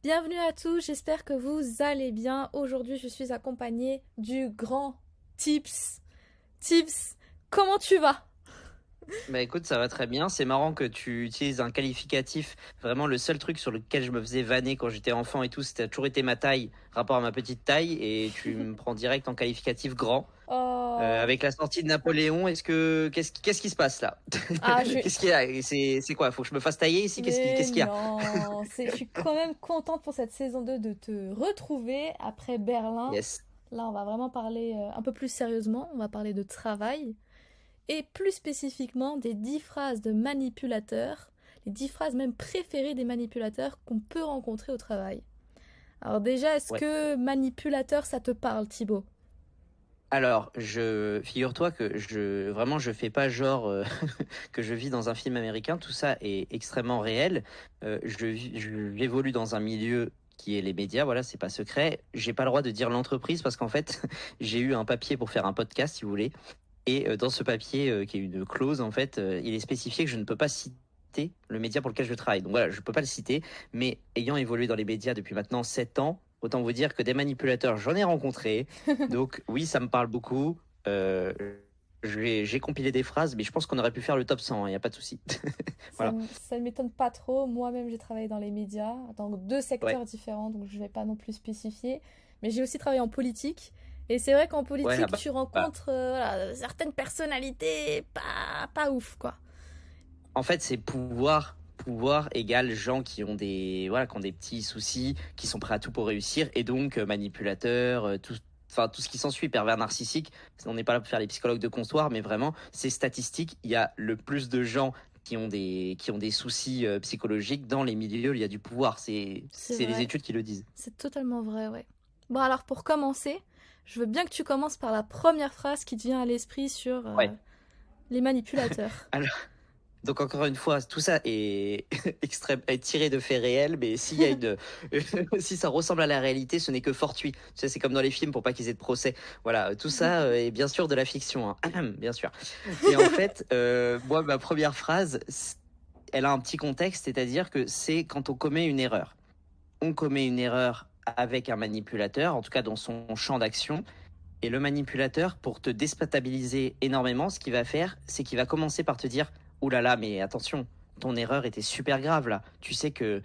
Bienvenue à tous, j'espère que vous allez bien. Aujourd'hui, je suis accompagnée du grand Tips. Tips, comment tu vas? Bah écoute, ça va très bien. C'est marrant que tu utilises un qualificatif. Vraiment, le seul truc sur lequel je me faisais vanner quand j'étais enfant et tout, c'était toujours été ma taille, rapport à ma petite taille, et tu me prends direct en qualificatif grand. Oh, Avec la sortie de Napoléon, qu'est-ce qui se passe là? ah, je... Qu'est-ce qu'il y a? C'est quoi? Faut que je me fasse tailler ici? Mais Qu'est-ce qu'il y a? non, je suis quand même contente pour cette saison 2 de te retrouver après Berlin. Yes. Là, on va vraiment parler un peu plus sérieusement, on va parler de travail et plus spécifiquement des 10 phrases de manipulateurs, les 10 phrases même préférées des manipulateurs qu'on peut rencontrer au travail. Alors déjà, est-ce Ouais. que manipulateur, ça te parle, Thibaut? Alors, figure-toi que je fais pas genre que je vis dans un film américain. Tout ça est extrêmement réel. J'évolue dans un milieu qui est les médias. Voilà, c'est pas secret. J'ai pas le droit de dire l'entreprise parce qu'en fait, j'ai eu un papier pour faire un podcast, si vous voulez. Et dans ce papier, qui est une clause, en fait, il est spécifié que je ne peux pas citer le média pour lequel je travaille. Donc voilà, je ne peux pas le citer, mais ayant évolué dans les médias depuis maintenant 7 ans, autant vous dire que des manipulateurs, j'en ai rencontré. Donc oui, ça me parle beaucoup. Euh, j'ai compilé des phrases, mais je pense qu'on aurait pu faire le top 100, il n'y a pas de souci. Ça, Voilà. ça ne m'étonne pas trop. Moi-même, j'ai travaillé dans les médias, dans deux Ouais, secteurs différents, donc je ne vais pas non plus spécifier. Mais j'ai aussi travaillé en politique. Et c'est vrai qu'en ouais, ah politique, bah, tu bah, rencontres voilà, certaines personnalités pas ouf, quoi. en fait, c'est pouvoir égale gens qui ont voilà, qui ont des petits soucis, qui sont prêts à tout pour réussir, et donc manipulateurs, enfin tout ce qui s'ensuit, pervers narcissique. On n'est pas là pour faire les psychologues de comptoir, mais vraiment, c'est statistique. Il y a le plus de gens qui ont des soucis psychologiques dans les milieux où il y a du pouvoir. C'est C'est les vrai. études qui le disent. C'est totalement vrai, ouais. Bon, alors pour commencer, je veux bien que tu commences par la première phrase qui te vient à l'esprit sur Ouais. les manipulateurs. Donc encore une fois, tout ça est extrême, est tiré de faits réels, mais s'il y a si ça ressemble à la réalité, ce n'est que fortuit. Tu sais, c'est comme dans les films pour pas qu'ils aient de procès. Voilà, tout ça est bien sûr de la fiction, hein. Bien sûr. Et en fait, moi, ma première phrase, elle a un petit contexte, c'est-à-dire que c'est quand on commet une erreur. On commet une erreur avec un manipulateur, en tout cas dans son champ d'action. Et le manipulateur, pour te déstabiliser énormément, ce qu'il va faire, c'est qu'il va commencer par te dire: Ouh là là, mais attention, ton erreur était super grave là. Tu sais que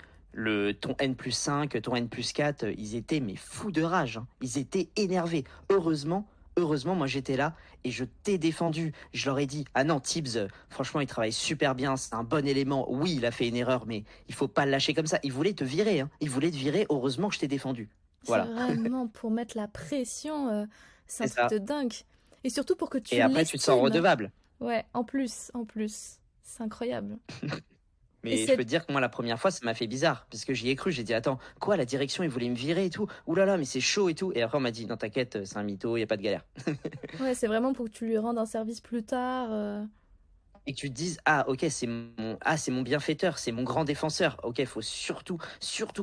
ton N+5, ton N+4, ils étaient mais fous de rage, hein. Ils étaient énervés. Heureusement, moi j'étais là et je t'ai défendu. Je leur ai dit: Ah non, Tibbs, franchement, il travaille super bien, c'est un bon élément. Oui, il a fait une erreur, mais il faut pas le lâcher comme ça. Il voulait te virer, hein. Il voulait te virer. Heureusement que je t'ai défendu. C'est Voilà, vraiment pour mettre la pression, c'est un c'est truc ça. de dingue. Et surtout pour que Et tu après, tu te sens l'estimes. redevable. Ouais, en plus. C'est incroyable. Et Mais je peux c'est... te dire que moi, la première fois, ça m'a fait bizarre. Parce que j'y ai cru. J'ai dit: Attends, quoi, la direction, ils voulaient me virer et tout. Ouh là là, mais c'est chaud et tout. Et après, on m'a dit: Non, t'inquiète, c'est un mytho, il n'y a pas de galère. Ouais, c'est vraiment pour que tu lui rendes un service plus tard. Et que tu te dises: Ah, ok, c'est mon bienfaiteur, c'est mon grand défenseur. Ok, faut surtout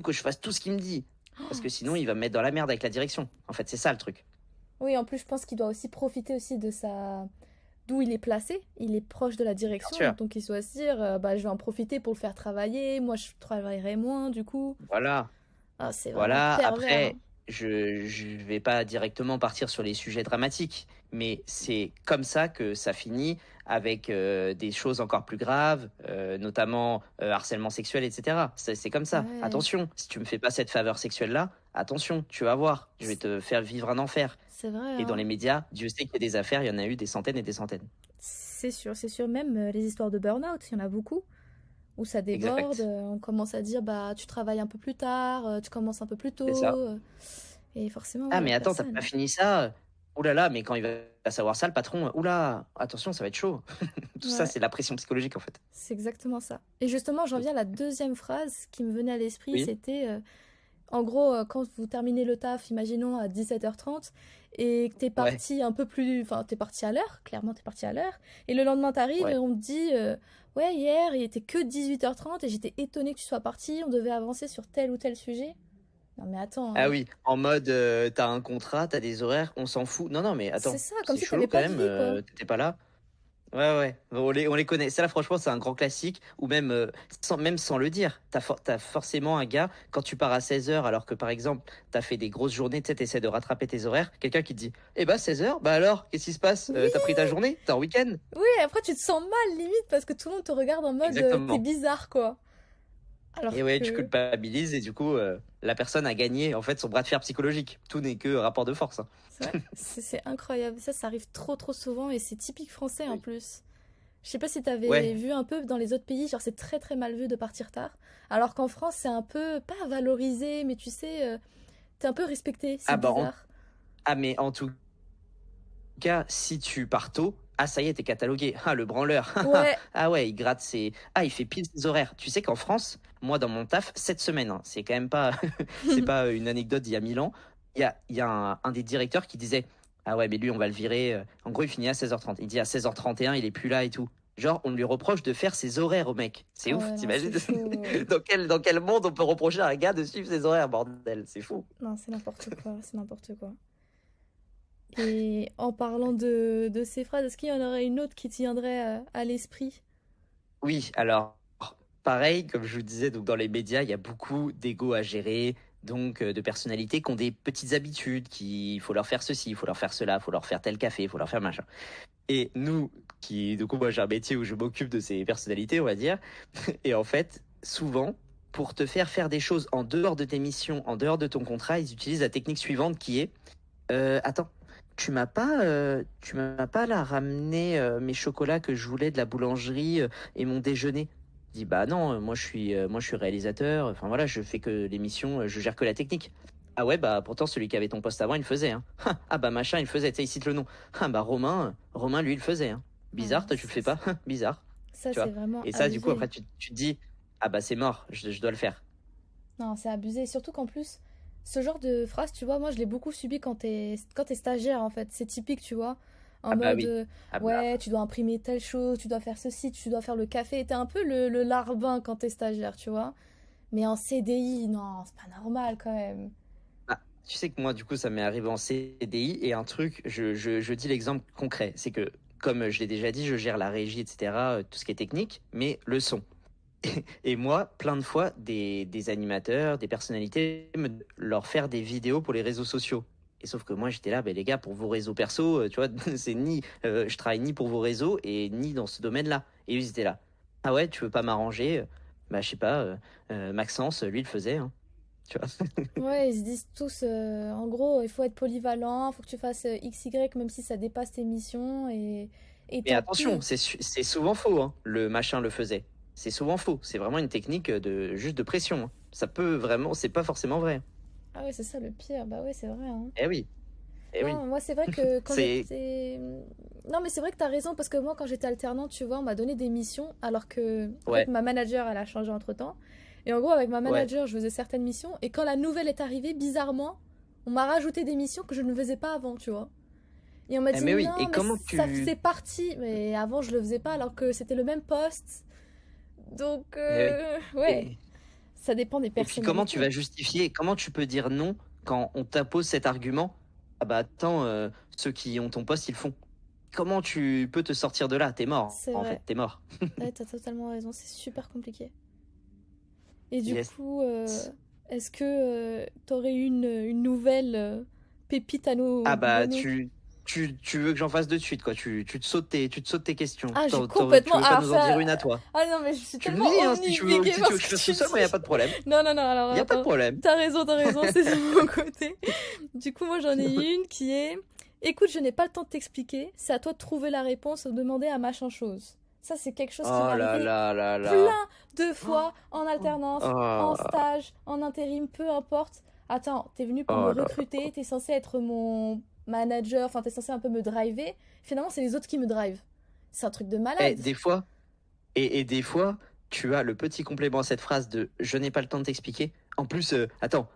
que je fasse tout ce qu'il me dit. Parce que sinon, il va me mettre dans la merde avec la direction. En fait, c'est ça le truc. Oui, en plus, je pense qu'il doit aussi profiter aussi de sa... d'où il est placé. Il est proche de la Bien direction, sûr. donc il doit se dire, bah, je vais en profiter pour le faire travailler. Moi, je travaillerai moins, du coup. Voilà. Ah, c'est vraiment Voilà, pervers, hein. après, je vais pas directement partir sur les sujets dramatiques, mais c'est comme ça que ça finit avec des choses encore plus graves, notamment harcèlement sexuel, etc. C'est comme ça. Ouais, Attention, si tu me fais pas cette faveur sexuelle-là, attention, tu vas voir, je vais te faire vivre un enfer. c'est vrai, Et dans hein. les médias, Dieu sait qu'il y a des affaires, il y en a eu des centaines et des centaines. C'est sûr, c'est sûr. Même les histoires de burn-out, il y en a beaucoup. Où ça déborde, Exact, on commence à dire bah tu travailles un peu plus tard, tu commences un peu plus c'est tôt, ça. et forcément ouais Ah, la mais attends, t'as pas personne. fini ça? Ouh là là, mais quand il va savoir ça, le patron, ouh là, attention, ça va être chaud. Tout ça, Ouais, c'est la pression psychologique en fait. c'est exactement ça. Et justement, j'en viens à la deuxième phrase qui me venait à l'esprit, Oui, c'était en gros quand vous terminez le taf, imaginons à 17h30 et que t'es ouais, parti un peu plus, enfin t'es parti à l'heure, clairement t'es parti à l'heure, et le lendemain t'arrives et ouais. on te dit ouais hier il était que 18h30 et j'étais étonnée que tu sois parti, on devait avancer sur tel ou tel sujet. Non mais attends, Ah oui, en mode, t'as un contrat, t'as des horaires, on s'en fout. Non, non, mais c'est attends, ça, comme c'est si chelou t'avais quand pas de même, vie quoi. t'étais pas là. Ouais, on les connaît. Ça, là, franchement, c'est un grand classique. Ou même, même sans le dire, t'as forcément un gars, quand tu pars à 16 heures, alors que par exemple, t'as fait des grosses journées, tu sais, t'essaies de rattraper tes horaires, quelqu'un qui te dit, eh bah, 16 heures, bah alors, qu'est-ce qui se passe? Oui, T'as pris ta journée? T'es en week-end? oui, après tu te sens mal limite parce que tout le monde te regarde en mode t'es Exactement. bizarre quoi. Et Alors ouais, tu que culpabilises et du coup, la personne a gagné, en fait, son bras de fer psychologique. Tout n'est que rapport de force, hein. c'est vrai, c'est incroyable. Ça arrive trop trop souvent et c'est typique français en Oui. plus. Je sais pas si t'avais Ouais. vu un peu dans les autres pays, genre c'est très très mal vu de partir tard. Alors qu'en France c'est un peu, pas valorisé, mais tu sais, t'es un peu respecté, c'est Ah bah, bizarre. mais en tout cas, si tu pars tôt, ah ça y est, t'es catalogué. Ah le branleur. Ouais. Ah ouais, il gratte ses. Ah, il fait pile ses horaires. Tu sais qu'en France, moi dans mon taf, cette semaine, hein, c'est quand même pas, c'est pas une anecdote d'il y a 1000 ans. Il y a un des directeurs qui disait, ah ouais, mais lui on va le virer. En gros, il finit à 16h30. Il dit à 16h31, il est plus là et tout. Genre, on lui reproche de faire ses horaires au mec. C'est Ah ouf, ouais, non, c'est t'imagines? chaud. Dans quel monde on peut reprocher à un gars de suivre ses horaires, bordel? C'est fou. Non, c'est n'importe quoi, c'est n'importe quoi. Et en parlant de ces phrases, est-ce qu'il y en aurait une autre qui te viendrait à l'esprit? Oui, alors, pareil, comme je vous disais, donc dans les médias, il y a beaucoup d'ego à gérer, donc de personnalités qui ont des petites habitudes, il faut leur faire ceci, il faut leur faire cela, il faut leur faire tel café, il faut leur faire machin. Et nous, du coup, moi j'ai un métier où je m'occupe de ces personnalités, on va dire, et en fait, souvent, pour te faire des choses en dehors de tes missions, en dehors de ton contrat, ils utilisent la technique suivante qui est, attends, tu m'as pas là ramené mes chocolats que je voulais de la boulangerie et mon déjeuner. Je dis bah non, moi je suis réalisateur. Enfin voilà, je fais que l'émission, je gère que la technique. Ah ouais bah pourtant celui qui avait ton poste avant il le faisait hein. Ah bah machin il le faisait. Tu sais il cite le nom. Ah bah Romain lui il le faisait hein. Ah non, Bizarre, toi tu le fais pas. Bizarre, ça, tu c'est vois. vraiment Et ça du coup abusé. après tu te dis ah bah c'est mort, je dois le faire. Non, c'est abusé. Surtout qu'en plus, ce genre de phrase, tu vois, moi je l'ai beaucoup subi quand t'es stagiaire en fait. C'est typique, tu vois. En Ah bah mode, oui. Ah bah ouais, tu dois imprimer telle chose, tu dois faire ceci, tu dois faire le café. T'es un peu le larbin quand t'es stagiaire, tu vois. Mais en CDI, non, c'est pas normal quand même. Ah, tu sais que moi, du coup, ça m'est arrivé en CDI et un truc, je dis l'exemple concret, c'est que, comme je l'ai déjà dit, je gère la régie, etc., tout ce qui est technique, mais le son. Et moi, plein de fois, des animateurs, des personnalités, leur faire des vidéos pour les réseaux sociaux. Et sauf que moi, j'étais là, ben, les gars, pour vos réseaux perso, tu vois, je travaille ni pour vos réseaux et ni dans ce domaine-là. Et eux, ils étaient là. Ah ouais, tu veux pas m'arranger? Bah, je sais pas, Maxence, lui, il le faisait, hein, tu vois. Ouais, ils se disent tous, en gros, il faut être polyvalent, il faut que tu fasses XY même si ça dépasse tes missions et Mais tant attention, pis. c'est souvent faux, hein. Le machin le faisait. C'est souvent faux. C'est vraiment une technique juste de pression, hein. Ça peut vraiment, c'est pas forcément vrai. Ah ouais, c'est ça le pire. Bah ouais, c'est vrai, hein. Eh oui, eh oui. Non, moi c'est vrai que quand C'est, j'étais... Non, mais c'est vrai que t'as raison parce que moi quand j'étais alternante, tu vois, on m'a donné des missions alors que en fait ouais, ma manager elle a changé entre-temps. Et en gros avec ma ouais. manager je faisais certaines missions et quand la nouvelle est arrivée, bizarrement, on m'a rajouté des missions que je ne faisais pas avant, tu vois. Et on m'a Eh dit mais oui. non, Et mais comment ça faisait tu, partie. Mais avant je le faisais pas alors que c'était le même poste. Donc eh oui. ouais, Et, ça dépend des et puis comment tu vas personnalités. justifier, comment tu peux dire non quand on t'impose cet argument? Ah bah attends, ceux qui ont ton poste, ils le font. Comment tu peux te sortir de là? T'es mort, C'est en fait, vrai. t'es mort. Ouais, t'as totalement raison, c'est super compliqué. Et du Yes. coup, est-ce que t'aurais une nouvelle pépite à nous Ah bah donner? tu veux que j'en fasse de suite, quoi. Tu te sautes tes questions. Ah, j'ai Tu complètement... veux pas Alors nous en dire ça... une à toi? Ah non, mais je suis Tu me tellement dis, hein, si tu veux, omnibiguée si tu par veux ce que je que fasse tu tout seul, moi, y a pas de dis. problème. Non, non, non, alors Y a pas de attends. problème. T'as raison, c'est de mon côté. Du coup, moi j'en ai une qui est... Écoute, je n'ai pas le temps de t'expliquer, c'est à toi de trouver la réponse ou de demander à machin chose. Ça, c'est quelque chose qui m'est Oh là arrivé là là là. plein de fois en alternance, en Oh, stage, en intérim, peu importe. Attends, t'es venu pour me oh là. recruter, t'es censé être mon manager, enfin t'es censé un peu me driver. Finalement, c'est les autres qui me drivent. C'est un truc de Et malade. des fois, et des fois, tu as le petit complément à cette phrase de je n'ai pas le temps de t'expliquer. En plus, attends,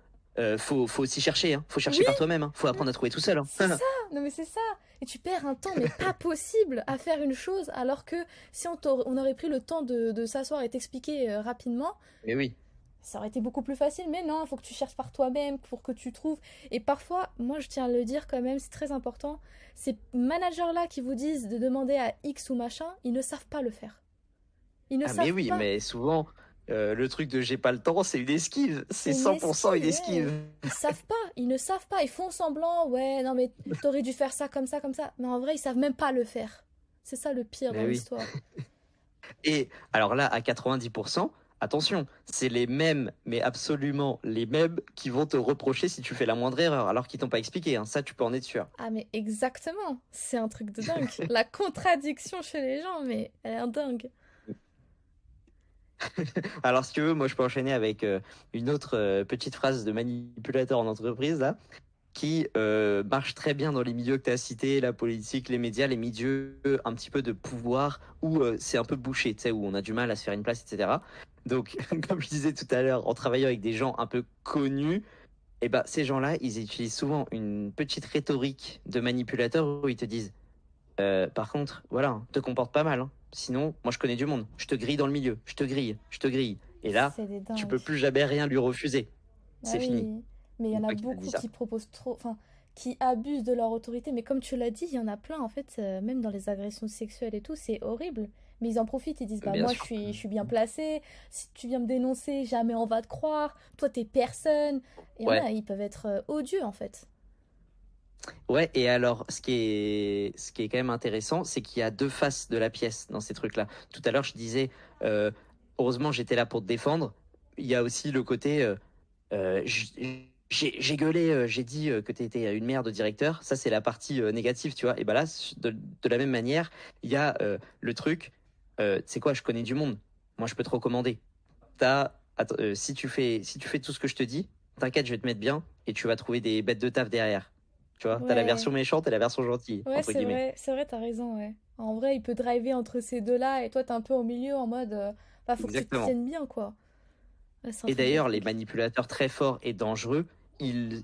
faut aussi chercher, hein. Faut chercher Oui, par toi-même, hein. Faut apprendre à trouver tout seul, c'est hein. ça. Non mais c'est ça. Et tu perds un temps, mais pas possible, à faire une chose, alors que si on aurait pris le temps de s'asseoir et t'expliquer rapidement, Mais oui. Ça aurait été beaucoup plus facile, mais non, il faut que tu cherches par toi-même pour que tu trouves. Et parfois, moi je tiens à le dire quand même, c'est très important, ces managers-là qui vous disent de demander à X ou machin, ils ne savent pas le faire. Ils ne Ah mais savent oui, pas. mais souvent, le truc de j'ai pas le temps, c'est une esquive. C'est C'est une 100% une esquive, esquive. ouais. Ils savent pas, ils ne savent pas. Ils font semblant, ouais, non mais t'aurais dû faire ça comme ça, comme ça. Mais en vrai, ils savent même pas le faire. C'est ça le pire dans Mais oui. l'histoire. Et alors là, à 90%, attention, c'est les mêmes, mais absolument les mêmes, qui vont te reprocher si tu fais la moindre erreur, alors qu'ils t'ont pas expliqué, hein. Ça, tu peux en être sûr. Ah mais exactement, c'est un truc de dingue. La contradiction chez les gens, mais elle est un dingue. Alors, si tu veux, moi, je peux enchaîner avec une autre petite phrase de manipulateur en entreprise, là, qui marche très bien dans les milieux que tu as cités, la politique, les médias, les milieux un petit peu de pouvoir, où c'est un peu bouché, tu sais, où on a du mal à se faire une place, etc. Donc, comme je disais tout à l'heure, en travaillant avec des gens un peu connus, et ben, ces gens-là, ils utilisent souvent une petite rhétorique de manipulateur où ils te disent par contre, voilà, hein, te comporte pas mal, hein. Sinon, moi je connais du monde. Je te grille dans le milieu. Je te grille. Je te grille. Et là, C'est des tu dingues. peux plus jamais rien lui refuser. Ah C'est fini. oui, mais il y Une en a fois qu'il t'a dit beaucoup ça. qui proposent trop, enfin, qui abusent de leur autorité. Mais comme tu l'as dit, il y en a plein, en fait, même dans les agressions sexuelles et tout, c'est horrible. Mais ils en profitent, ils disent, bah Bien moi sûr. je suis bien placé, si tu viens me dénoncer, jamais on va te croire, toi t'es personne. Et il y en Ouais. a, ils peuvent être odieux, en fait. Ouais, et alors, ce qui est quand même intéressant, c'est qu'il y a deux faces de la pièce dans ces trucs-là. Tout à l'heure, je disais, euh, heureusement, j'étais là pour te défendre. Il y a aussi le côté, j'ai gueulé, j'ai dit que tu étais une merde de directeur. Ça, c'est la partie négative, tu vois. Et bah là, de la même manière, il y a le truc, c'est quoi, je connais du monde. Moi, je peux te recommander. Si tu fais tout ce que je te dis, t'inquiète, je vais te mettre bien et tu vas trouver des bêtes de taf derrière. Tu vois, t'as la Ouais, version méchante et la version gentille, ouais, entre guillemets. c'est vrai, t'as raison, ouais. En vrai, il peut driver entre ces deux-là, et toi t'es un peu au milieu en mode, bah faut que tu te Exactement. tiennes bien, quoi. Ouais, c'est un Et truc de d'ailleurs, les dingue. manipulateurs très forts et dangereux, ils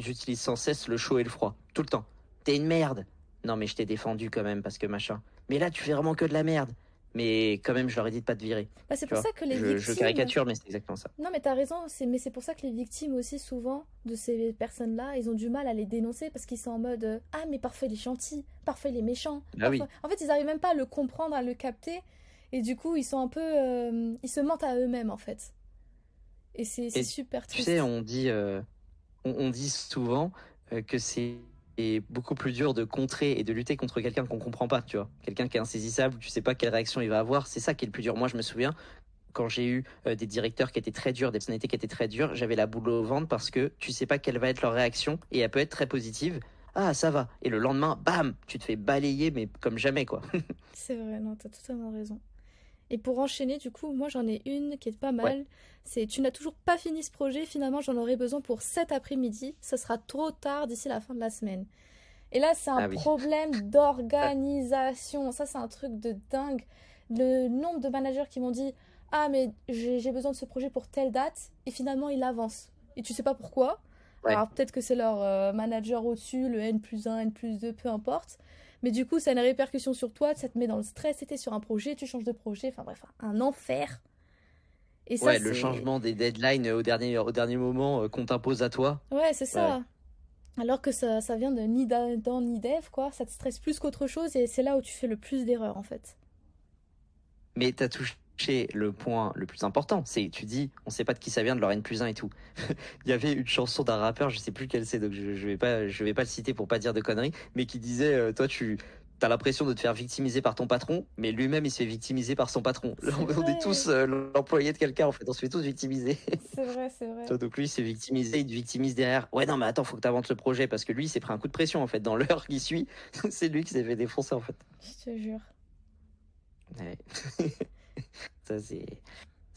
utilisent sans cesse le chaud et le froid, tout le temps. T'es une merde. Non, mais je t'ai défendu quand même parce que machin. Mais là, tu fais vraiment que de la merde. Mais quand même, je leur ai dit de pas te virer. Bah, c'est Tu pour vois, ça que les je victimes. caricature, mais c'est exactement ça. Non, mais t'as raison, mais c'est pour ça que les victimes aussi, souvent, de ces personnes-là, ils ont du mal à les dénoncer parce qu'ils sont en mode ah, mais parfois il est gentil, parfois il est méchant, Bah parfois. oui. En fait, ils arrivent même pas à le comprendre, à le capter, et du coup, ils sont un peu. Ils se mentent à eux-mêmes, en fait. Et c'est Et super tu sais, triste. on dit souvent que c'est beaucoup plus dur de contrer et de lutter contre quelqu'un qu'on comprend pas, tu vois. Quelqu'un qui est insaisissable, tu sais pas quelle réaction il va avoir. C'est ça qui est le plus dur. Moi, je me souviens, quand j'ai eu des directeurs qui étaient très durs, des personnalités qui étaient très dures, j'avais la boule au ventre parce que tu sais pas quelle va être leur réaction et elle peut être très positive. Ah, ça va. Et le lendemain, bam, tu te fais balayer, mais comme jamais, quoi. C'est vrai, non, t'as totalement raison. Et pour enchaîner, du coup, moi j'en ai une qui est pas Ouais. mal. C'est tu n'as toujours pas fini ce projet, finalement j'en aurai besoin pour cet après-midi. Ça sera trop tard d'ici la fin de la semaine. Et là, c'est un Ah oui. problème d'organisation. Ça, c'est un truc de dingue. Le nombre de managers qui m'ont dit ah, mais j'ai besoin de ce projet pour telle date. Et finalement, il avance. Et tu sais pas pourquoi. Ouais. Alors, peut-être que c'est leur manager au-dessus, le N+1, N+2, peu importe. Mais du coup, ça a une répercussion sur toi. Ça te met dans le stress. C'était sur un projet, tu changes de projet. Enfin, bref, un enfer. Et ça, Ouais, le c'est. changement des deadlines au dernier moment qu'on t'impose à toi. Ouais, c'est Ouais, ouais. ça. Alors que ça vient de ni d'Adam ni d'Ève, quoi. Ça te stresse plus qu'autre chose et c'est là où tu fais le plus d'erreurs, en fait. Mais t'as touché le point le plus important, c'est tu dis, on sait pas de qui ça vient, de leur N+1 et tout. Il y avait une chanson d'un rappeur, je sais plus quel c'est, donc je vais pas le citer pour pas dire de conneries, mais qui disait, toi tu as l'impression de te faire victimiser par ton patron, mais lui-même il se fait victimiser par son patron. Là, C'est on est vrai, tous l'employé de quelqu'un en fait, on se fait tous victimiser. c'est vrai, c'est vrai. Toi, donc lui il se fait victimiser, il te victimise derrière. Ouais non mais attends, faut que t'avances le projet parce que lui il s'est pris un coup de pression en fait dans l'heure qui suit. C'est lui qui s'est fait défoncer en fait. Je te jure. Ouais. Ça, c'est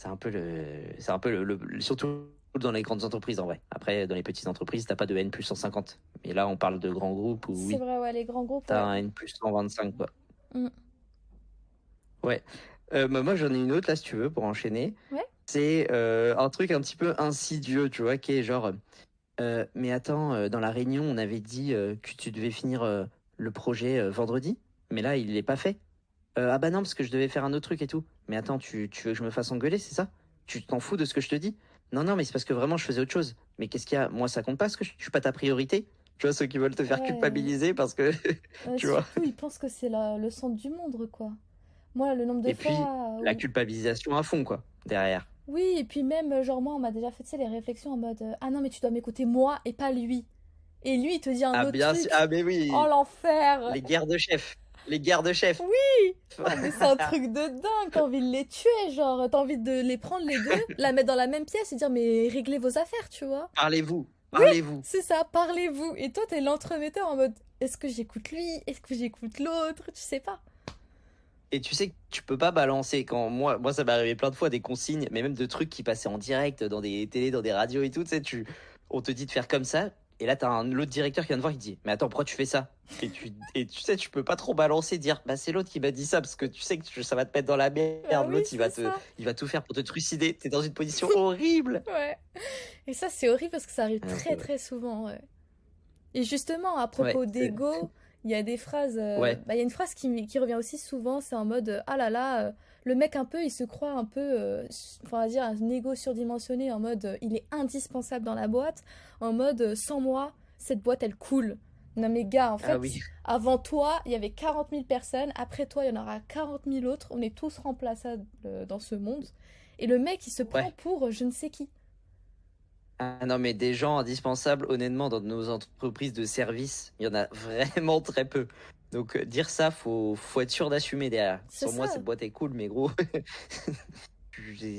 un peu surtout dans les grandes entreprises en vrai. Après, dans les petites entreprises, t'as pas de N plus 150. Mais là, on parle de grands groupes où C'est oui, vrai, ouais, les grands groupes, t'as ouais. un N plus 125 quoi. Mm. Ouais. Bah, moi, j'en ai une autre là, si tu veux, pour enchaîner. Ouais, C'est un truc un petit peu insidieux, tu vois, qui est genre, mais attends, dans la réunion, on avait dit que tu devais finir le projet vendredi, mais là, il n'est pas fait. Ah bah non, parce que je devais faire un autre truc et tout. Mais attends, tu veux que je me fasse engueuler, c'est ça? Tu t'en fous de ce que je te dis? Non, non, mais c'est parce que vraiment, je faisais autre chose. Mais qu'est-ce qu'il y a? Moi, ça compte pas, parce que je suis pas ta priorité. Tu vois, ceux qui veulent te faire Ouais. culpabiliser parce que, tu vois. Surtout, ils pensent que c'est le centre du monde, quoi. Moi, le nombre de Et puis, fois la où... culpabilisation à fond, quoi, derrière. Oui, et puis même, genre, moi, on m'a déjà fait, tu sais, les réflexions en mode ah non, mais tu dois m'écouter moi et pas lui. Et lui, il te dit un Ah, autre bien sûr. truc. Ah, mais Oh, oui, l'enfer! les guerres de chefs. Les guerres de chefs. Oui! Oh, mais c'est un truc de dingue, t'as envie de les tuer, genre, t'as envie de les prendre les deux, la mettre dans la même pièce et dire, mais réglez vos affaires, tu vois. Parlez-vous. Oui, Parlez-vous. c'est ça, parlez-vous. Et toi, t'es l'entremetteur en mode, est-ce que j'écoute lui? Est-ce que j'écoute l'autre? Tu sais pas. Et tu sais que tu peux pas balancer quand moi ça m'est arrivé plein de fois des consignes, mais même de trucs qui passaient en direct dans des télés, dans des radios et tout, tu sais, on te dit de faire comme ça, et là t'as l'autre directeur qui vient te voir qui dit, mais attends, pourquoi tu fais ça? Et tu sais, tu peux pas trop balancer, dire, bah c'est l'autre qui m'a dit ça, parce que tu sais que ça va te mettre dans la Bah merde, oui, l'autre c'est ça. il va tout faire pour te trucider, t'es dans une position horrible. Ouais. Et ça, c'est horrible parce que ça arrive Donc, très très souvent, ouais. Et justement, à ouais, propos d'ego, il y a des phrases. ouais, Bah, il y a une phrase qui revient aussi souvent, c'est en mode ah là là, le mec un peu, il se croit un peu, enfin, on va dire, un ego surdimensionné, en mode il est indispensable dans la boîte, en mode sans moi, cette boîte elle coule. Non mais gars, en ah fait, oui, avant toi, il y avait 40 000 personnes, après toi, il y en aura 40 000 autres, on est tous remplaçables dans ce monde. Et le mec, il se prend ouais. pour je ne sais qui. Ah non, mais des gens indispensables, honnêtement, dans nos entreprises de service, il y en a vraiment très peu. Donc, dire ça, faut être sûr d'assumer derrière. C'est Sans moi, ça. cette boîte est cool, mais gros,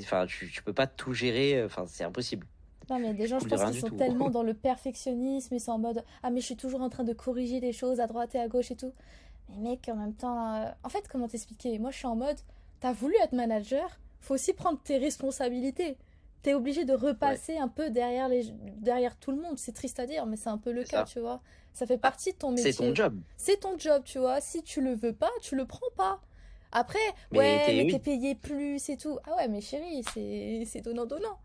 enfin, tu peux pas tout gérer. Enfin, c'est impossible. Non, mais des Tu gens, je coules de pense rien qu'ils du sont tout. tellement dans le perfectionnisme, ils sont en mode ah, mais je suis toujours en train de corriger des choses à droite et à gauche et tout. Mais mec, en même temps, en fait, comment t'expliquer? Moi, je suis en mode t'as voulu être manager, faut aussi prendre tes responsabilités. T'es obligé de Ouais, repasser un peu derrière tout le monde. C'est triste à dire, mais c'est un peu le c'est cas, ça. tu vois. Ça fait Ah, partie de ton c'est ton métier. job. C'est ton job, tu vois. Si tu le veux pas, tu le prends pas. Après, Mais ouais, mais t'es oui, payé plus et tout. Ah ouais, mais chérie, c'est donnant-donnant.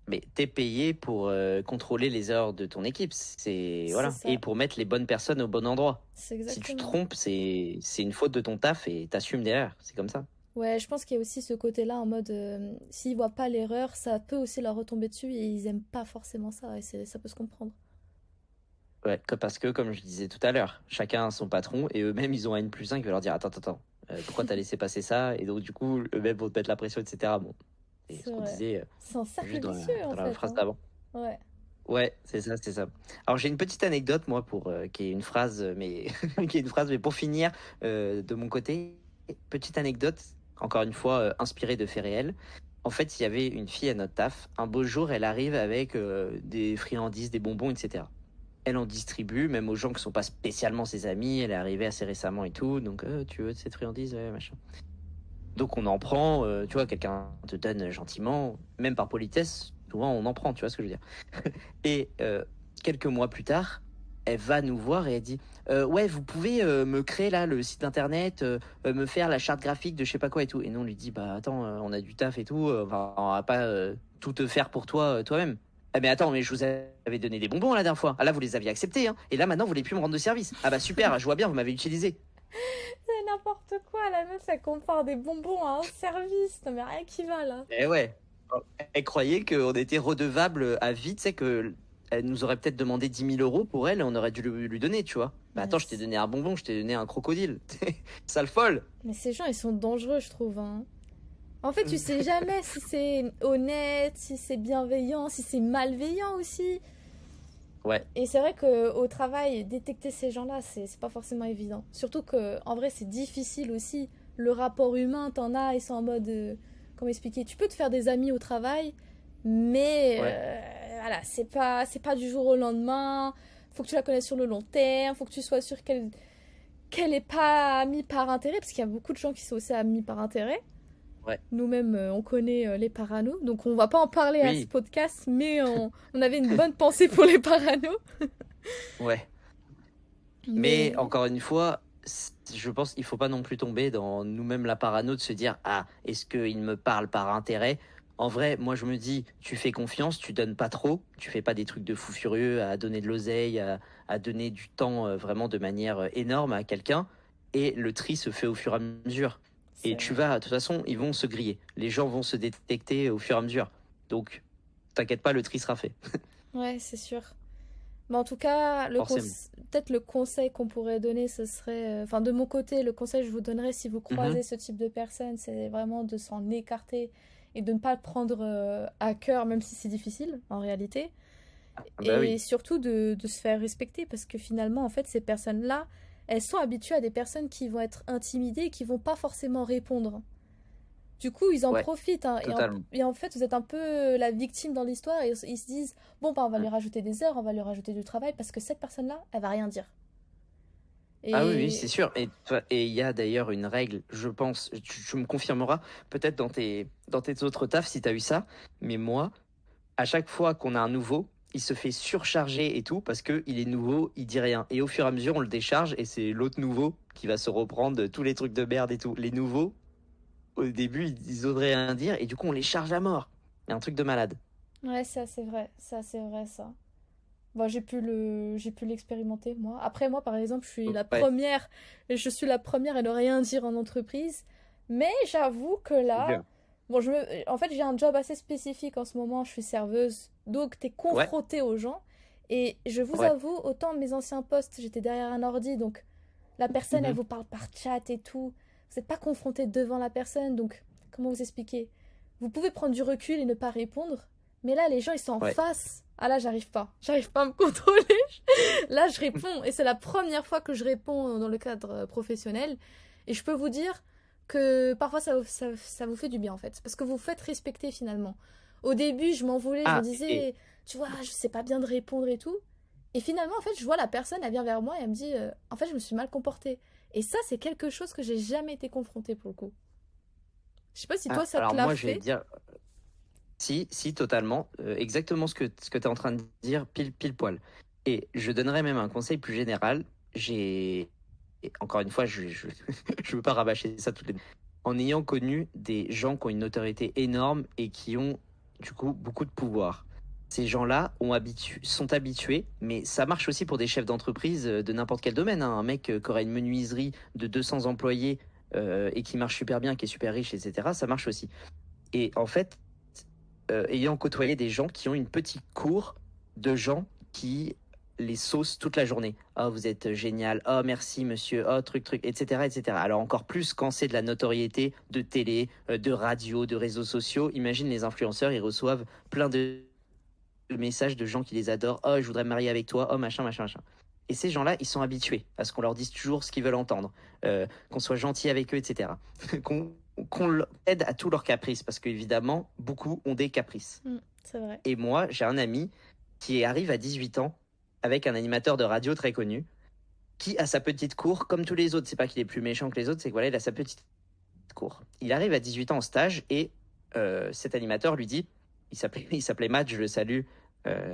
mais t'es payé pour contrôler les heures de ton équipe. C'est Voilà, et ça. pour mettre les bonnes personnes au bon endroit. C'est Si tu te exactement. trompes, c'est une faute de ton taf et t'assumes derrière. C'est comme ça. Ouais, je pense qu'il y a aussi ce côté-là en mode s'ils voient pas l'erreur, ça peut aussi leur retomber dessus et ils aiment pas forcément ça et ça peut se comprendre. Ouais, parce que, comme je disais tout à l'heure, chacun a son patron et eux-mêmes, ils ont un N+1 qui va leur dire attends, attends, attends, pourquoi t'as laissé passer ça? Et donc, du coup, eux-mêmes vont te mettre la pression, etc. Bon, c'est ce C'est qu'on vrai. disait C'est un cercle juste vicieux en dans la fait, phrase hein. d'avant. Ouais. Ouais, c'est ça, c'est ça. Alors, j'ai une petite anecdote, moi, qui est une phrase, mais qui est une phrase, mais pour finir, de mon côté, petite anecdote, encore une fois, inspirée de faits réels. En fait, il y avait une fille à notre taf. Un beau jour, elle arrive avec des friandises, des bonbons, etc. Elle en distribue, même aux gens qui sont pas spécialement ses amis. Elle est arrivée assez récemment et tout. Donc, tu veux de cette friandise, ouais, machin. Donc, on en prend. Tu vois, quelqu'un te donne gentiment, même par politesse. Souvent, on en prend. Tu vois ce que je veux dire. Et quelques mois plus tard, elle va nous voir et elle dit ouais, vous pouvez me créer là le site internet, me faire la charte graphique de je sais pas quoi et tout. Et nous, on lui dit bah attends, on a du taf et tout, on va pas tout te faire pour toi toi-même. Ah mais attends, mais je vous avais donné des bonbons la dernière fois. Ah là, vous les aviez acceptés, hein. Et là, maintenant, vous voulez plus me rendre de service. Ah bah super, je vois bien, vous m'avez utilisé. C'est n'importe quoi, la meuf, elle compare des bonbons à un service. Non mais rien qui va là. Eh ouais. Elle croyait qu'on était redevable à vie, tu sais, que elle nous aurait peut-être demandé 10 000 € pour elle et on aurait dû lui donner, tu vois. Bah Mais, attends, je t'ai donné un bonbon, je t'ai donné un crocodile. Sale folle. mais ces gens, ils sont dangereux, je trouve, hein. En fait, tu sais jamais si c'est honnête, si c'est bienveillant, si c'est malveillant aussi. Ouais, Et c'est vrai qu'au travail, détecter ces gens-là, c'est pas forcément évident. Surtout que, en vrai, c'est difficile aussi. Le rapport humain, t'en as, ils sont en mode. Comment expliquer? Tu peux te faire des amis au travail, mais ouais. voilà, c'est pas du jour au lendemain. Faut que tu la connaisses sur le long terme, faut que tu sois sûr qu'elle est pas amie par intérêt, parce qu'il y a beaucoup de gens qui sont aussi amis par intérêt. Ouais, Nous-mêmes, on connaît les paranos, donc on va pas en parler à ce oui, podcast, mais on avait une bonne pensée pour les paranos. ouais. Mais Mais encore une fois, je pense qu'il faut pas non plus tomber dans nous-mêmes la parano de se dire ah, est-ce qu'il me parle par intérêt? En vrai, moi je me dis, tu fais confiance, tu donnes pas trop, tu fais pas des trucs de fou furieux à donner de l'oseille, à donner du temps vraiment de manière énorme à quelqu'un, et le tri se fait au fur et à mesure. Et C'est tu vrai. vas, de toute façon, ils vont se griller. Les gens vont se détecter au fur et à mesure. Donc, t'inquiète pas, le tri sera fait. Ouais, c'est sûr. Mais en tout cas, Forcément. peut-être le conseil qu'on pourrait donner, ce serait, enfin de mon côté, le conseil que je vous donnerais si vous Mhm. croisez ce type de personne, c'est vraiment de s'en écarter et de ne pas le prendre à cœur, même si c'est difficile en réalité. Ah, bah Et oui. surtout de se faire respecter parce que finalement, en fait, ces personnes-là, elles sont habituées à des personnes qui vont être intimidées et qui vont pas forcément répondre. Du coup, ils en Ouais, profitent, hein, totalement. et en fait, vous êtes un peu la victime dans l'histoire et ils se disent, bon, bah, on va Mm. lui rajouter des heures, on va lui rajouter du travail parce que cette personne-là, elle va rien dire. Ah oui, oui, c'est Et sûr. Et il y a d'ailleurs une règle, je pense, tu me confirmeras, peut-être dans tes autres tafs si tu as eu ça, mais moi, à chaque fois qu'on a un nouveau, il se fait surcharger et tout parce que il est nouveau, il dit rien. Et au fur et à mesure, on le décharge et c'est l'autre nouveau qui va se reprendre de tous les trucs de merde et tout. Les nouveaux, au début, ils oseraient rien dire et du coup, on les charge à mort. C'est un truc de malade. ouais, ça c'est vrai ça. Bon, j'ai pu l'expérimenter moi. Après moi, par exemple, Ouais, je suis la première à ne rien dire en entreprise. Mais j'avoue que c'est là, dur. en fait, j'ai un job assez spécifique en ce moment. Je suis serveuse, donc t'es Ouais, confronté aux gens. Et je vous ouais. avoue, autant mes anciens postes, j'étais derrière un ordi, donc la personne, elle Mhm. vous parle par chat et tout. Vous n'êtes pas confronté devant la personne, donc comment vous expliquer? Vous pouvez prendre du recul et ne pas répondre, mais là, les gens, ils sont en Ouais. face. Ah là, j'arrive pas. J'arrive pas à me contrôler. Là, je réponds, et c'est la première fois que je réponds dans le cadre professionnel. Et je peux vous dire que parfois, ça vous fait du bien, en fait, parce que vous vous faites respecter finalement. Au début, je m'en voulais, je me Ah, et disais, tu vois, je sais pas bien de répondre et tout. Et finalement, en fait, je vois la personne, elle vient vers moi et elle me dit, en fait, je me suis mal comportée. Et ça, c'est quelque chose que j'ai jamais été confrontée pour le coup. Je sais pas si toi, ça te alors l'a moi, je vais te fait. dire, si, si, totalement. Exactement ce que tu es en train de dire, pile, pile poil. Et je donnerais même un conseil plus général. Et encore une fois, je veux pas rabâcher ça toutes les. En ayant connu des gens qui ont une notoriété énorme et qui ont, du coup, beaucoup de pouvoir. Ces gens-là sont habitués, mais ça marche aussi pour des chefs d'entreprise de n'importe quel domaine, hein. Un mec qui aurait une menuiserie de 200 employés et qui marche super bien, qui est super riche, etc., ça marche aussi. Et en fait, ayant côtoyé des gens qui ont une petite cour de gens qui les saucent toute la journée. Oh, vous êtes génial. Oh, merci, monsieur. Oh, truc, truc, etc., etc. Alors, encore plus quand c'est de la notoriété de télé, de radio, de réseaux sociaux. Imagine les influenceurs, ils reçoivent plein de messages de gens qui les adorent. Oh, je voudrais me marier avec toi. Oh, machin, machin, machin. Et ces gens-là, ils sont habitués à ce qu'on leur dise toujours ce qu'ils veulent entendre, qu'on soit gentil avec eux, etc. qu'on qu'on aide à tous leurs caprices, parce qu'évidemment, beaucoup ont des caprices. Mm, c'est vrai. Et moi, j'ai un ami qui arrive à 18 ans avec un animateur de radio très connu, qui a sa petite cour comme tous les autres. C'est pas qu'il est plus méchant que les autres, c'est que voilà, il a sa petite cour. Il arrive à 18 ans en stage et cet animateur lui dit, il s'appelait Matt, je le salue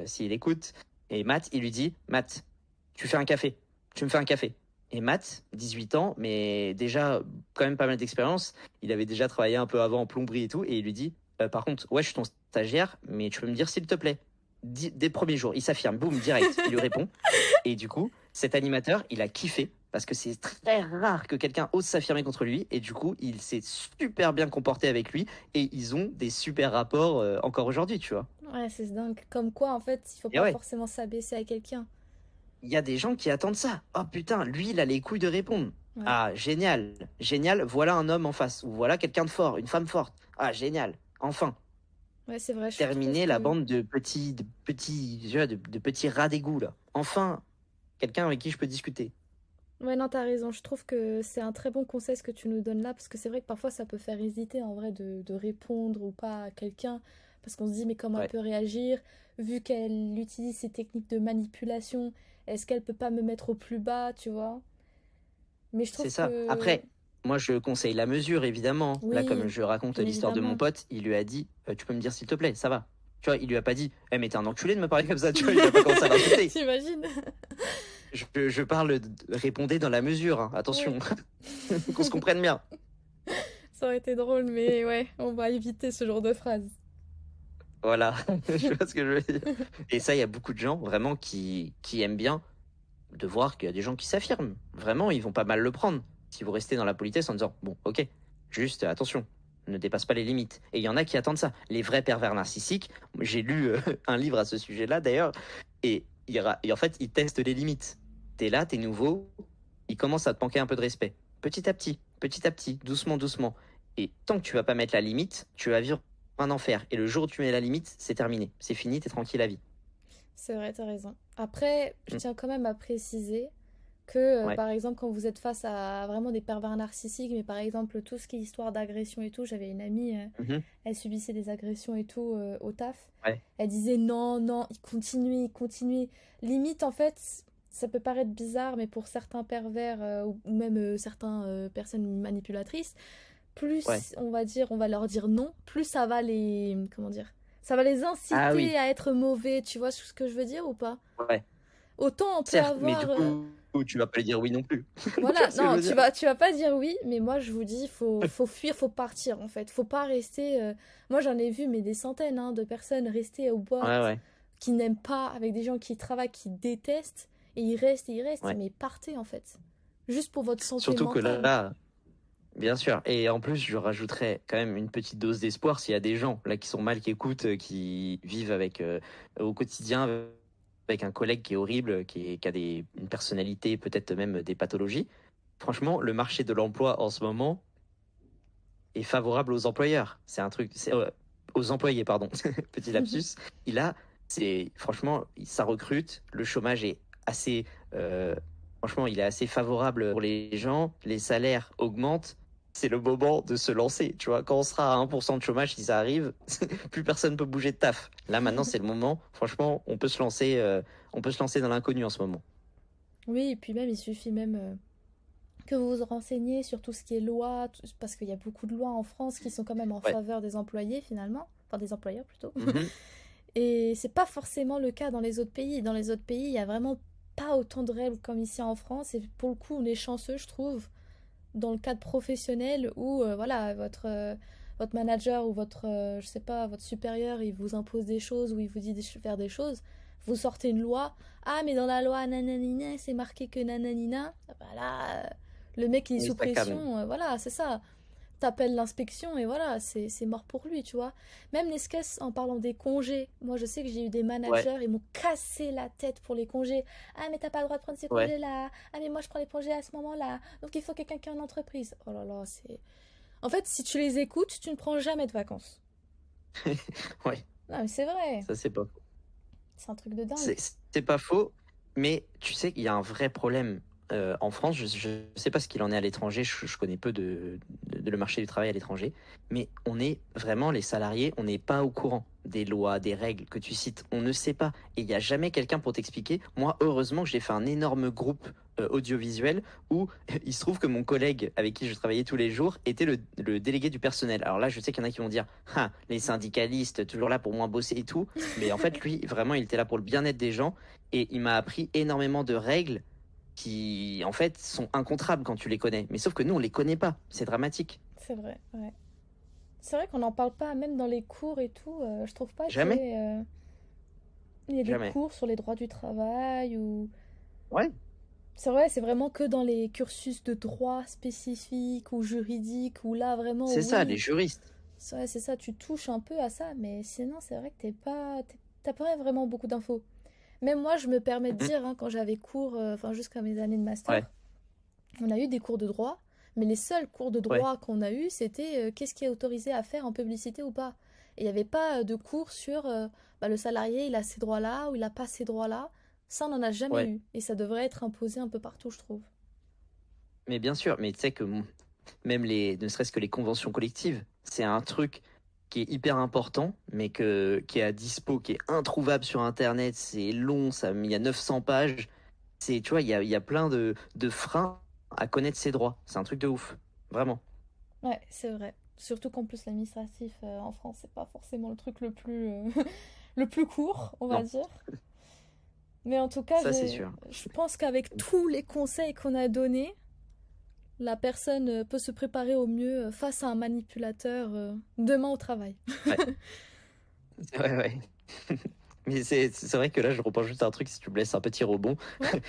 s'il écoute. Et Matt, il lui dit, Matt, tu fais un café, tu me fais un café. Et Matt, 18 ans, mais déjà quand même pas mal d'expérience, il avait déjà travaillé un peu avant en plomberie et tout, et il lui dit, par contre, ouais, je suis ton stagiaire, mais tu peux me dire s'il te plaît. Dès le premier jour, il s'affirme, boum, direct, il lui répond. Et du coup, cet animateur, il a kiffé parce que c'est très rare que quelqu'un ose s'affirmer contre lui. Et du coup, il s'est super bien comporté avec lui et ils ont des super rapports encore aujourd'hui, tu vois. Ouais, c'est dingue. Comme quoi, en fait, il faut Et pas ouais, forcément s'abaisser à quelqu'un. il y a des gens qui attendent ça. Oh putain, lui, il a les couilles de répondre. Ouais. Ah, génial, génial, voilà un homme en face. Ou voilà quelqu'un de fort, une femme forte. Ah, génial, enfin. Ouais, c'est vrai, je trouve Terminer la que... bande de petits rats d'égout, là. Enfin, quelqu'un avec qui je peux discuter. Ouais, non, t'as raison. Je trouve que c'est un très bon conseil ce que tu nous donnes là, parce que c'est vrai que parfois ça peut faire hésiter en vrai de répondre ou pas à quelqu'un, parce qu'on se dit mais comment elle Ouais. peut réagir, vu qu'elle utilise ces techniques de manipulation, est-ce qu'elle peut pas me mettre au plus bas, tu vois? Mais je C'est trouve ça. que Après, moi, je conseille la mesure, évidemment. Là, comme oui, je raconte bien l'histoire de mon évidemment. pote, il lui a dit, tu peux me dire s'il te plaît, ça va. Tu vois, il lui a pas dit, mais t'es un enculé de me parler comme ça, tu vois, il a pas commencé à l'insulter. T'imagines? Je parle, répondez dans la mesure, hein. Ouais, Attention, qu'on se comprenne bien. ça aurait été drôle, mais ouais, on va éviter ce genre de phrase. Voilà, je vois ce que je veux dire. Et ça, il y a beaucoup de gens, vraiment, qui aiment bien de voir qu'il y a des gens qui s'affirment. Vraiment, ils vont pas mal le prendre. Si vous restez dans la politesse en disant, bon, ok. Juste, attention, ne dépasse pas les limites. Et il y en a qui attendent ça. Les vrais pervers narcissiques, j'ai lu un livre à ce sujet-là d'ailleurs, et en fait, ils testent les limites. T'es là, t'es nouveau, ils commencent à te manquer un peu de respect. Petit à petit, doucement, doucement. Et tant que tu vas pas mettre la limite, tu vas vivre un enfer. Et le jour où tu mets la limite, c'est terminé. C'est fini, t'es tranquille à vie. C'est vrai, t'as raison. Après, je Mm. tiens quand même à préciser que, Ouais. par exemple, quand vous êtes face à vraiment des pervers narcissiques, mais par exemple, tout ce qui est histoire d'agression et tout, j'avais une amie, Mhm. elle subissait des agressions et tout au taf. Ouais. Elle disait non, non, il continuait, il continuait. Limite, en fait, ça peut paraître bizarre, mais pour certains pervers ou même certaines personnes manipulatrices, Ouais. plus on va dire, on va leur dire non, plus ça va les, comment dire, ça va les Ah inciter oui. à être mauvais. Tu vois ce que je veux dire ou pas? Ouais. Autant on peut Certes, mais du avoir, coup, tu vas pas lui dire oui non plus. Tu voilà, vois ce que je non, veux dire? tu vas pas dire oui, mais moi je vous dis, faut fuir, faut partir en fait, faut pas rester. Moi j'en ai vu mais des centaines hein, de personnes rester aux Ouais, boîtes ouais, qui n'aiment pas, avec des gens qui travaillent, qui détestent, et ils restent, ouais. mais partez en fait, juste pour votre santé Surtout que mentale. là, bien sûr. Et en plus, je rajouterais quand même une petite dose d'espoir s'il y a des gens là qui sont mal, qui écoutent, qui vivent avec au quotidien avec un collègue qui est horrible, qui a une personnalité, peut-être même des pathologies. Franchement, le marché de l'emploi en ce moment est favorable aux employeurs. C'est un truc, aux employés, pardon. Petit lapsus. Il a, c'est franchement, ça recrute. Le chômage est assez, euh, franchement, il est assez favorable pour les gens. Les salaires augmentent. C'est le moment de se lancer. Tu vois, quand on sera à 1% de chômage, si ça arrive, plus personne peut bouger de taf. Là, maintenant, c'est le moment. Franchement, on peut se lancer dans l'inconnu en ce moment. Oui, et puis même il suffit même que vous vous renseigniez sur tout ce qui est loi, parce qu'il y a beaucoup de lois en France qui sont quand même en Ouais. faveur des employés finalement, enfin des employeurs plutôt. Mhm. Et c'est pas forcément le cas dans les autres pays. Dans les autres pays, il y a vraiment pas autant de règles comme ici en France. Et pour le coup, on est chanceux, je trouve, dans le cadre professionnel où voilà, votre manager ou votre, je sais pas, votre supérieur, il vous impose des choses ou il vous dit de faire des choses. Vous sortez une loi. Ah, mais dans la loi, nananina, c'est marqué que nananina. Voilà, le mec il est Oui, sous ça calme. pression. Voilà, c'est ça. T'appelles l'inspection et voilà, c'est mort pour lui, tu vois. Même les caisses en parlant des congés. Moi, je sais que j'ai eu des Ouais, managers, ils m'ont cassé la tête pour les congés. Ah, mais t'as pas le droit de prendre ces ouais, congés-là. Ah, mais moi, je prends les congés à ce moment-là. Donc, il faut quelqu'un qui est en entreprise. Oh là là, c'est. En fait, si tu les écoutes, tu ne prends jamais de vacances. ouais. Non, mais c'est vrai. Ça, c'est pas. C'est un truc de dingue. C'est c'est pas faux, mais tu sais qu'il y a un vrai problème en France. Je ne sais pas ce qu'il en est à l'étranger. Je connais peu le marché du travail à l'étranger, mais on est vraiment les salariés, on n'est pas au courant des lois, des règles que tu cites. On ne sait pas, et il n'y a jamais quelqu'un pour t'expliquer. Moi, heureusement que j'ai fait un énorme groupe audiovisuel où il se trouve que mon collègue avec qui je travaillais tous les jours était le délégué du personnel. Alors là, je sais qu'il y en a qui vont dire, ah, les syndicalistes, toujours là pour moins bosser et tout. Mais en fait, lui, vraiment, il était là pour le bien-être des gens et il m'a appris énormément de règles qui, en fait, sont incontrables quand tu les connais. Mais sauf que nous, on les connaît pas. C'est dramatique. C'est vrai, ouais. C'est vrai qu'on n'en parle pas, même dans les cours et tout. Je trouve pas qu'il y Jamais, ait, il y ait des jamais. cours sur les droits du travail ou. Ouais, C'est vrai, c'est vraiment que dans les cursus de droit spécifiques ou juridiques où là vraiment c'est ça, les oui, juristes. c'est ça, tu touches un peu à ça, mais sinon c'est vrai que t'as pas vraiment beaucoup d'infos. Même moi, je me permets de Mhm. dire, hein, quand j'avais cours, enfin jusqu'à mes années de Ouais, master, on a eu des cours de droit, mais les seuls cours de ouais, droit qu'on a eu, c'était qu'est-ce qui est autorisé à faire en publicité ou pas. Et il n'y avait pas de cours sur bah, le salarié, il a ces droits-là ou il n'a pas ces droits-là. Ça, on n'en a jamais ouais. eu. Et ça devrait être imposé un peu partout, je trouve. Mais bien sûr, mais tu sais que même ne serait-ce que les conventions collectives, c'est un truc qui est hyper important, mais qui est à dispo, qui est introuvable sur Internet. C'est long, il y a 900 pages. Tu vois, il y a plein de freins à connaître ses droits. C'est un truc de ouf. Vraiment. Ouais, c'est vrai. Surtout qu'en plus, l'administratif en France, c'est pas forcément le truc le plus, le plus court, on va Non, dire. Mais en tout cas, ça c'est sûr. je pense qu'avec tous les conseils qu'on a donnés, la personne peut se préparer au mieux face à un manipulateur demain au travail. Ouais, ouais, ouais. Mais c'est vrai que là, je repense juste à un truc, si tu me laisses un petit rebond. Ouais.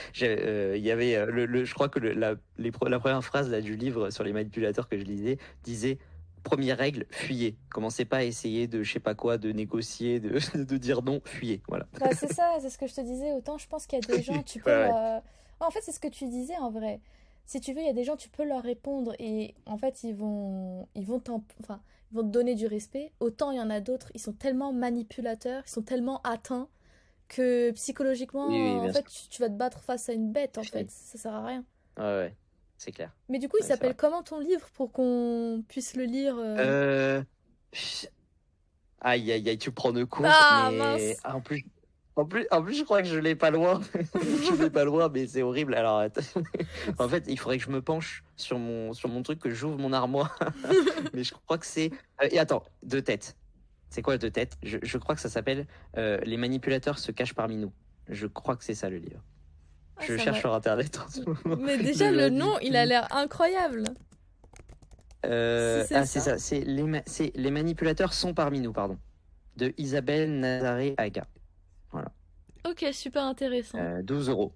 Il y avait, je crois que la première phrase là, du livre sur les manipulateurs que je lisais disait, première règle, fuyez. Commencez pas à essayer de je sais pas quoi, de négocier, de dire non, fuyez. Voilà. Bah, c'est ça, c'est ce que je te disais. Autant je pense qu'il y a des gens, tu Ouais, peux ouais. leur. En fait, c'est ce que tu disais en vrai. Si tu veux, il y a des gens, tu peux leur répondre et en fait, enfin, ils vont te donner du respect. Autant il y en a d'autres, ils sont tellement manipulateurs, ils sont tellement atteints que Oui, oui, psychologiquement, en bien fait, sûr. tu vas te battre face à une bête, C'est en fait. fini. Ça sert à rien. Ouais, ouais, c'est clair. Mais du coup, il Ouais, c'est s'appelle vrai. comment ton livre pour qu'on puisse le lire Euh... Aïe, aïe, aïe, tu prends de court, Ah, mais mince! en plus, je crois que je l'ai pas loin. Je l'ai pas loin, mais c'est horrible. Alors, attends. En fait, il faudrait que je me penche sur mon truc, que j'ouvre mon armoire. Mais je crois que c'est. Et attends, de tête. C'est quoi de tête? Je crois que ça s'appelle Les manipulateurs se cachent parmi nous. Je crois que c'est ça le livre. Ah, Je ça cherche m'a. sur internet en ce moment. Mais déjà, le nom, il a Du... l'air incroyable. Si c'est C'est ça. ça. C'est Les manipulateurs sont parmi nous, pardon. De Isabelle Nazaré Aga. Voilà. Ok, super intéressant. 12 euros.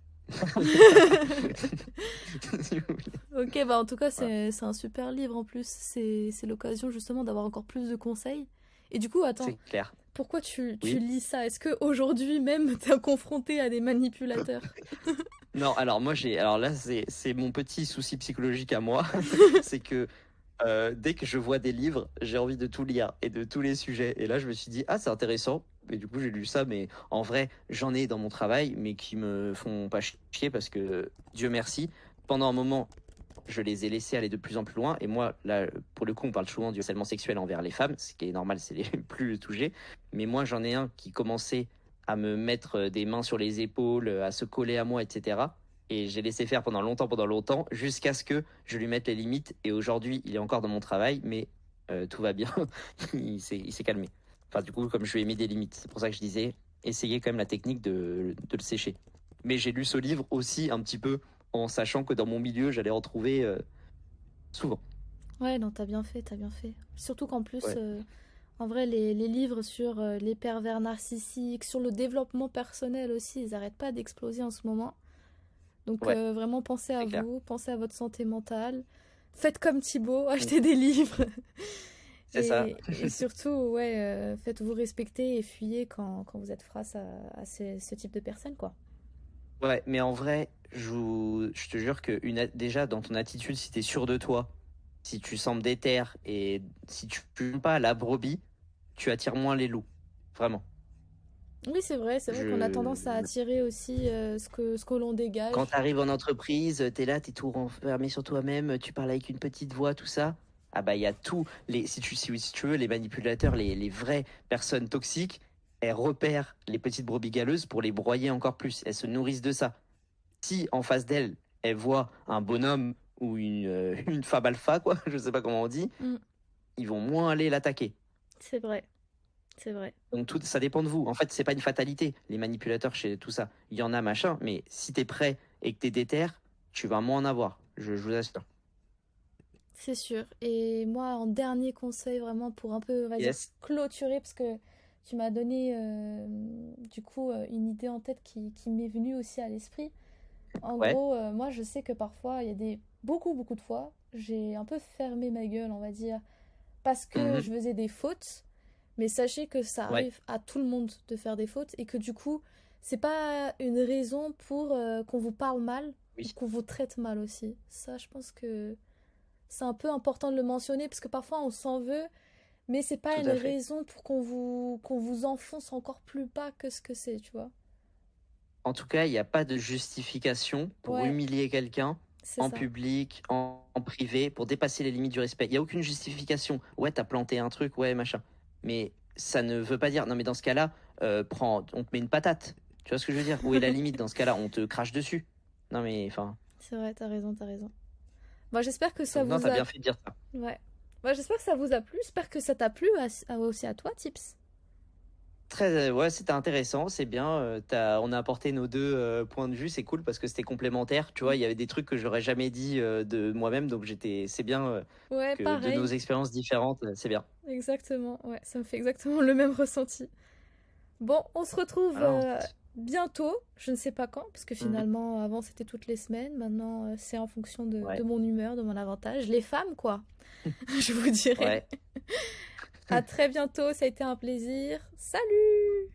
Ok, bah en tout cas, Voilà, c'est un super livre en plus. C'est l'occasion justement d'avoir encore plus de conseils. Et du coup, attends, c'est clair. pourquoi tu Oui. lis ça? Est-ce que aujourd'hui même t'es confronté à des manipulateurs? Non, alors moi alors là c'est mon petit souci psychologique à moi, c'est que dès que je vois des livres, j'ai envie de tout lire et de tous les sujets. Et là je me suis dit ah c'est intéressant. Et du coup j'ai lu ça, mais en vrai j'en ai dans mon travail, mais qui me font pas chier parce que Dieu merci, pendant un moment je les ai laissés aller de plus en plus loin. Et moi, là, pour le coup, on parle souvent du harcèlement sexuel envers les femmes, ce qui est normal, c'est les plus touchés. Mais moi, j'en ai un qui commençait à me mettre des mains sur les épaules, à se coller à moi, etc. Et j'ai laissé faire pendant longtemps, jusqu'à ce que je lui mette les limites. Et aujourd'hui, il est encore dans mon travail, mais tout va bien. Il s'est calmé. Enfin, du coup, comme je lui ai mis des limites, c'est pour ça que je disais, essayez quand même la technique de le sécher. Mais j'ai lu ce livre aussi un petit peu en sachant que dans mon milieu, j'allais en trouver souvent. Ouais, non, t'as bien fait, t'as bien fait. Surtout qu'en plus, Ouais, en vrai, les livres sur les pervers narcissiques, sur le développement personnel aussi, ils arrêtent pas d'exploser en ce moment. Donc ouais, vraiment, pensez à c'est clair. vous, pensez à votre santé mentale. Faites comme Thibaut, achetez des livres. C'est ça. Et surtout, ouais, faites-vous respecter et fuyez quand vous êtes face à ce type de personnes, quoi. Ouais, mais en vrai, je te jure que déjà, dans ton attitude, si tu es sûr de toi, si tu sembles déter et si tu ne pas la brebis, tu attires moins les loups. Vraiment. Oui, c'est vrai qu'on a tendance à Je... attirer aussi ce que l'on Quand dégage. tu arrives en entreprise, tu es là, tu es tout renfermé sur toi-même, tu parles avec une petite voix, tout ça. Ah bah il y a tout. Si tu veux, les manipulateurs, les vraies personnes toxiques, elles repèrent les petites brebis galeuses pour les broyer encore plus. Elles se nourrissent de ça. Si en face d'elles, elles voient un bonhomme ou une femme alpha, quoi, je sais pas comment on dit, Mm, ils vont moins aller l'attaquer. c'est vrai, c'est vrai. Donc tout, ça dépend de vous. En fait, c'est pas une fatalité, les manipulateurs chez tout ça. Il y en a machin, mais si t'es prêt et que t'es déter, tu vas moins en avoir. Je vous assure. C'est sûr. Et moi, en dernier conseil, vraiment pour un peu, on va dire, Yes. clôturer, parce que tu m'as donné du coup une idée en tête qui m'est venue aussi à l'esprit. En Ouais. gros, moi, je sais que parfois, il y a beaucoup de fois, j'ai un peu fermé ma gueule, on va dire, parce que Mhm. je faisais des fautes. Mais sachez que ça Ouais. arrive à tout le monde de faire des fautes et que du coup, c'est pas une raison pour qu'on vous parle mal ou Oui. qu'on vous traite mal aussi. Ça, je pense que c'est un peu important de le mentionner parce que parfois on s'en veut, mais c'est pas Tout une à fait. raison pour qu'on vous enfonce encore plus bas que ce que c'est, tu vois. En tout cas, il n'y a pas de justification pour Ouais, humilier quelqu'un c'est en ça. public, en privé, pour dépasser les limites du respect. Il n'y a aucune justification. Ouais, t'as planté un truc, ouais, machin. Mais ça ne veut pas dire, non, mais dans ce cas-là, on te met une patate. Tu vois ce que je veux dire? Où est la limite? Dans ce cas-là, on te crache dessus. Non, mais enfin. C'est vrai, t'as raison, t'as raison. Moi, j'espère que ça Donc, non, vous t'as a. bien fait de dire ça. Ouais. Moi, j'espère que ça vous a plu. J'espère que ça t'a plu aussi à toi, Tips. Ouais, c'était intéressant, c'est bien. On a apporté nos deux points de vue, c'est cool parce que c'était complémentaire. Tu vois, il y avait des trucs que j'aurais jamais dit de moi-même, donc c'est bien Ouais, que de nos pareil. expériences différentes, c'est bien. Exactement. Ouais, ça me fait exactement le même ressenti. Bon, on se retrouve Voilà. bientôt, je ne sais pas quand, parce que Mhm. finalement, avant c'était toutes les semaines, maintenant c'est en fonction de Ouais. mon humeur, de mon avantage. Les femmes, quoi, je vous dirais. Ouais. À très bientôt, ça a été un plaisir. Salut!